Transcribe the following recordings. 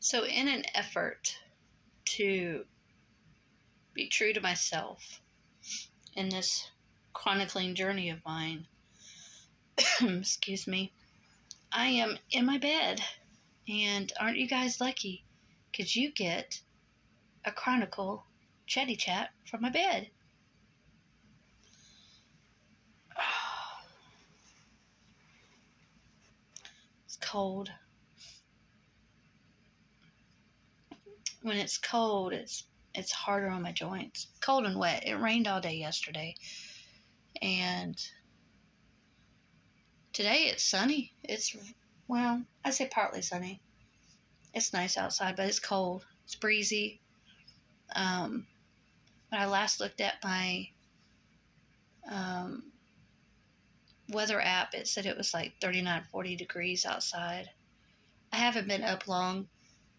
So, in an effort to be true to myself in this chronicling journey of mine, excuse me, I am in my bed. And aren't you guys lucky? Because you get a chronicle Chatty-chat from my bed. It's cold. When it's cold, it's harder on my joints. Cold and wet. It rained all day yesterday. And today it's sunny. I say partly sunny. It's nice outside, but it's cold. It's breezy. When I last looked at my weather app, it said it was like 39, 40 degrees outside. I haven't been up long.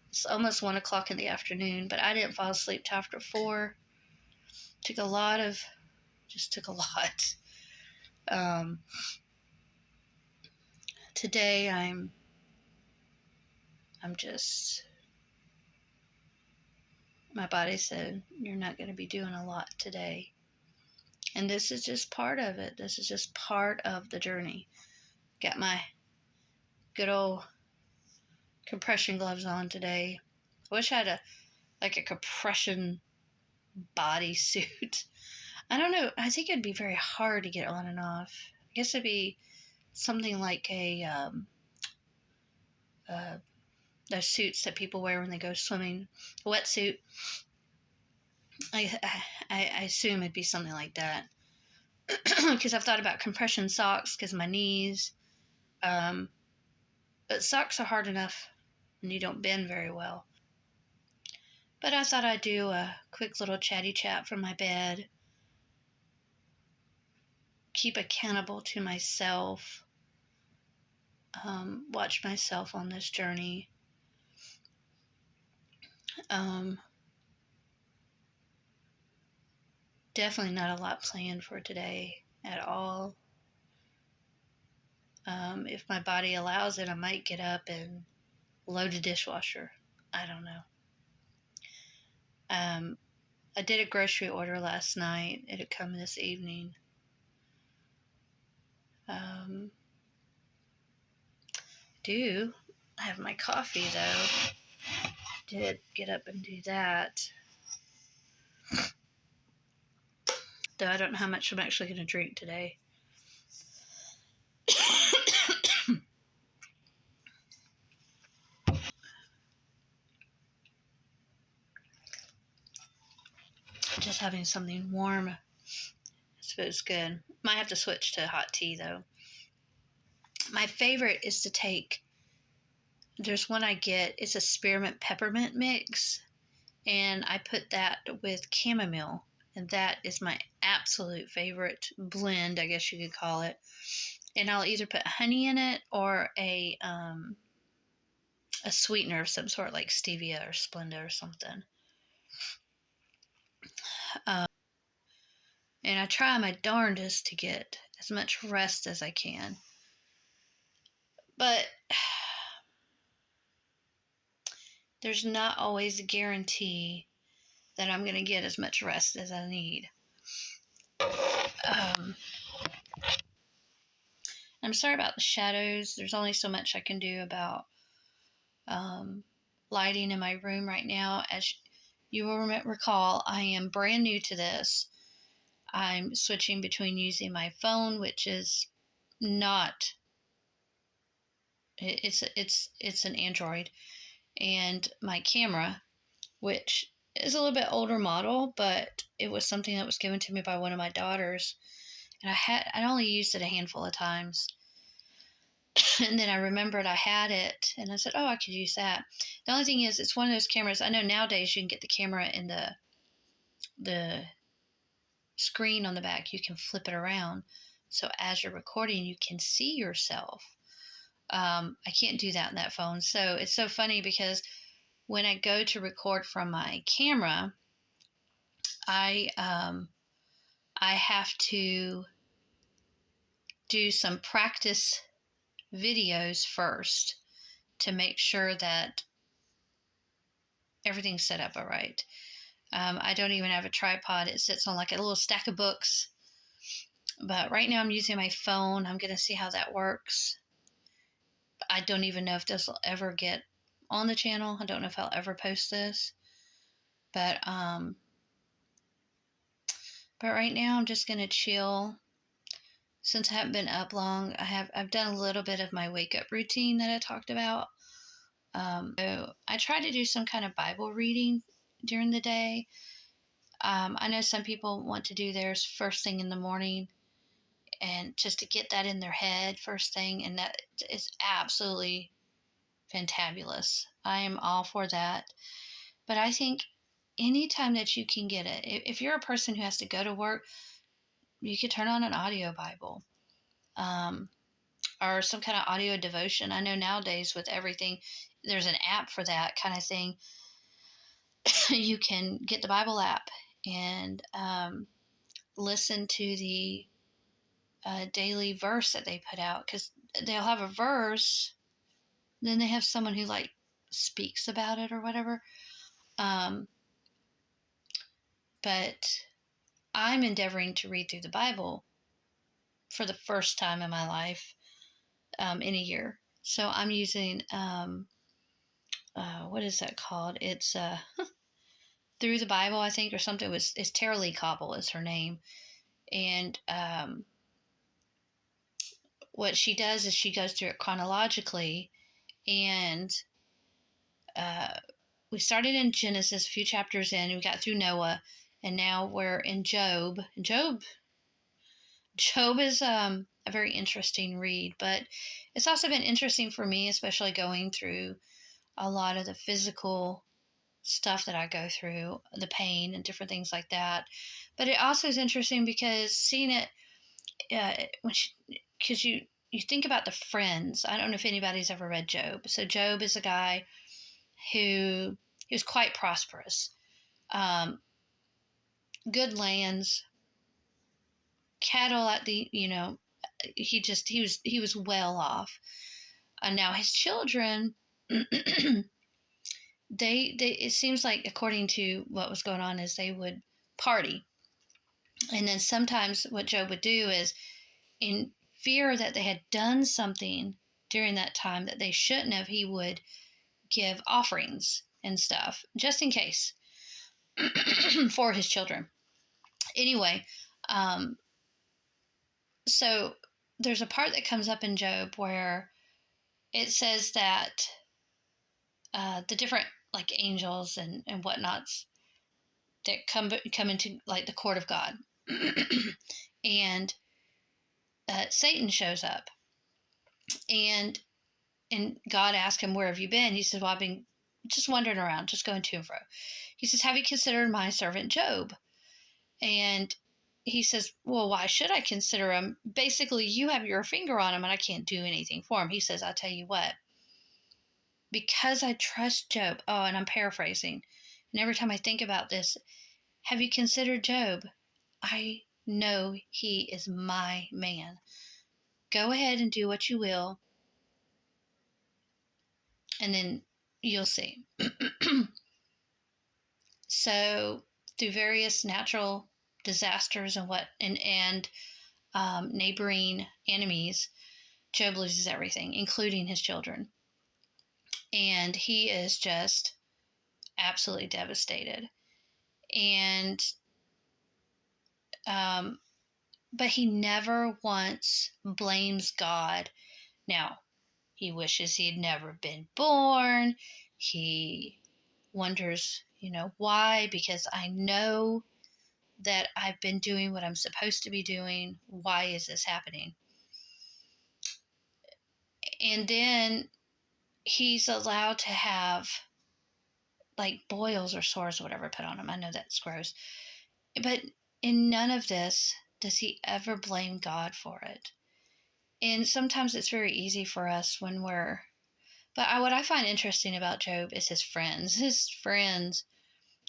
It's almost 1 o'clock in the afternoon, but I didn't fall asleep till after 4. Took a lot. Today I'm just, my body said, you're not going to be doing a lot today. And this is just part of it. This is just part of the journey. Got my good old compression gloves on today. I wish I had a compression bodysuit. I don't know. I think it'd be very hard to get on and off. I guess it'd be something like those suits that people wear when they go swimming, a wetsuit. I assume it'd be something like that. Because I've thought about compression socks because of my knees. But socks are hard enough and you don't bend very well. But I thought I'd do a quick little chatty chat from my bed. Keep accountable to myself. Watch myself on this journey. Definitely not a lot planned for today at all. If my body allows it, I might get up and load a dishwasher. I don't know. I did a grocery order last night. It'll come this evening. I have my coffee, though. Did get up and do that. Though I don't know how much I'm actually going to drink today. Just having something warm. I suppose good. Might have to switch to hot tea, though. My favorite is to take, there's one I get, it's a spearmint peppermint mix, and I put that with chamomile, and that is my absolute favorite blend, I guess you could call it. And I'll either put honey in it or a sweetener of some sort, like stevia or Splenda or something. And I try my darndest to get as much rest as I can. But there's not always a guarantee that I'm going to get as much rest as I need. I'm sorry about the shadows. There's only so much I can do about lighting in my room right now. As you will recall, I am brand new to this. I'm switching between using my phone, which is not, it's an Android, and my camera, which is a little bit older model, but it was something that was given to me by one of my daughters, and I only used it a handful of times. And then I remembered I had it, and I said, oh, I could use that. The only thing is, it's one of those cameras. I know nowadays you can get the camera in the screen on the back. You can flip it around, so as you're recording, you can see yourself. I can't do that in that phone. So it's so funny because when I go to record from my camera, I have to do some practice videos first to make sure that everything's set up all right. I don't even have a tripod. It sits on like a little stack of books. But right now I'm using my phone. I'm going to see how that works. I don't even know if this will ever get on the channel. I don't know if I'll ever post this. But right now I'm just going to chill. Since I haven't been up long, I've done a little bit of my wake up routine that I talked about. So I try to do some kind of Bible reading during the day. I know some people want to do theirs first thing in the morning, and just to get that in their head first thing, and that is absolutely fantabulous. I am all for that. But I think anytime that you can get it, if you're a person who has to go to work, you could turn on an audio Bible. Or some kind of audio devotion. I know nowadays with everything, there's an app for that kind of thing. You can get the Bible app and listen to the daily verse that they put out, because they'll have a verse, then they have someone who like speaks about it or whatever. Um, but I'm endeavoring to read through the Bible for the first time in my life in a year. So I'm using what is that called? It's Through the Bible, I think, or something. It's Tara Lee Cobble is her name, and what she does is she goes through it chronologically, and uh, we started in Genesis a few chapters in, we got through Noah, and now we're in Job. Job is a very interesting read, but it's also been interesting for me, especially going through a lot of the physical stuff that I go through, the pain and different things like that. But it also is interesting because seeing it, because you think about the friends. I don't know if anybody's ever read Job. So Job is a guy who he was quite prosperous, um, good lands, cattle at the he was well off. Now his children, they it seems like according to what was going on is they would party, and then sometimes what Job would do is, in fear that they had done something during that time that they shouldn't have, he would give offerings and stuff just in case for his children. Anyway, um, so there's a part that comes up in Job where it says that the different like angels and whatnots that come into like the court of God, and Satan shows up, and God asked him, "Where have you been?" He said, "Well, I've been just wandering around, just going to and fro." He says, "Have you considered my servant Job?" And he says, "Well, why should I consider him? Basically, you have your finger on him and I can't do anything for him." He says, "I'll tell you what, because I trust Job." Oh, and I'm paraphrasing. And every time I think about this, have you considered Job? I know he is my man. Go ahead and do what you will, and then you'll see. So, through various natural disasters and neighboring enemies, Job loses everything, including his children. And he is just absolutely devastated. And, um, but he never once blames God. Now, he wishes he had never been born. He wonders, why? Because I know that I've been doing what I'm supposed to be doing. Why is this happening? And then he's allowed to have like boils or sores or whatever put on him. I know that's gross. But in none of this does he ever blame God for it. And sometimes it's very easy for us when what I find interesting about Job is his friends. His friends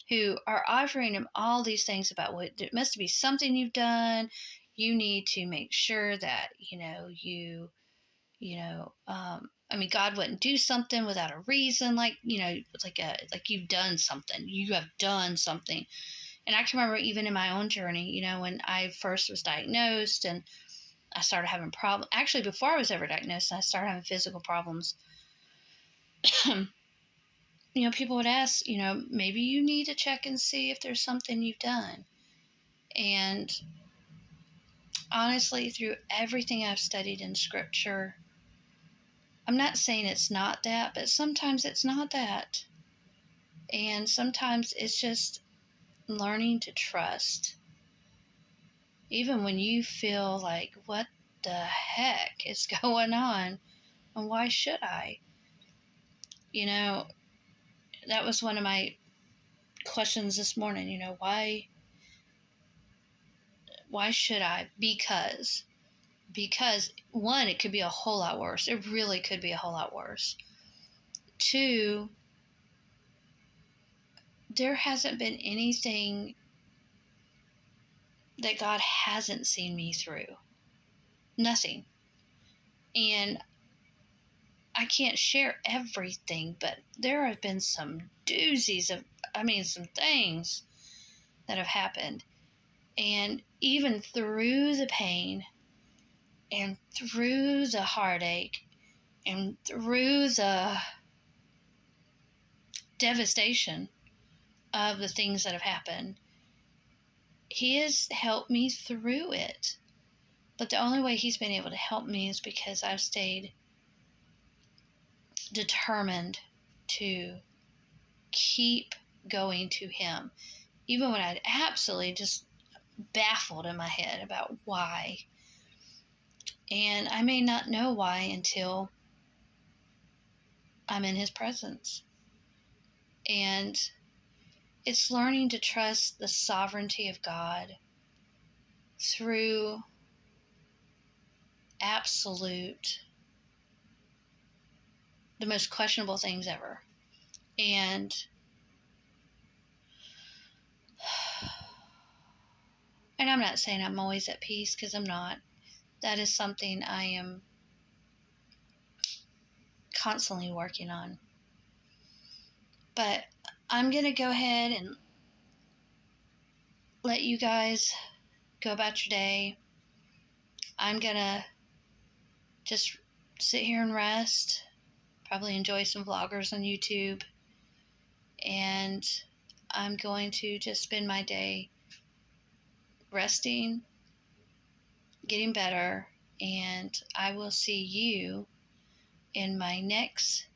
who are offering him all these things about what it must be something you've done. You need to make sure that, I mean, God wouldn't do something without a reason, like, like you've done something. You have done something. And I can remember even in my own journey, when I first was diagnosed and I started having problems. Actually, before I was ever diagnosed, I started having physical problems. People would ask, maybe you need to check and see if there's something you've done. And honestly, through everything I've studied in scripture, I'm not saying it's not that, but sometimes it's not that. And sometimes it's just learning to trust. Even when you feel like, what the heck is going on? And why should I? That was one of my questions this morning. Why should I? Because one, it could be a whole lot worse. It really could be a whole lot worse. Two, there hasn't been anything that God hasn't seen me through. Nothing. And I can't share everything, but there have been some doozies of, some things that have happened. And even through the pain and through the heartache and through the devastation of the things that have happened, He has helped me through it. But the only way He's been able to help me is because I've stayed determined to keep going to Him. Even when I'd absolutely just baffled in my head about why. And I may not know why until I'm in His presence. And it's learning to trust the sovereignty of God through the most questionable things ever. And I'm not saying I'm always at peace, because I'm not. That is something I am constantly working on. But I'm going to go ahead and let you guys go about your day. I'm going to just sit here and rest, probably enjoy some vloggers on YouTube, and I'm going to just spend my day resting, getting better, and I will see you in my next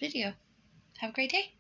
video. Have a great day.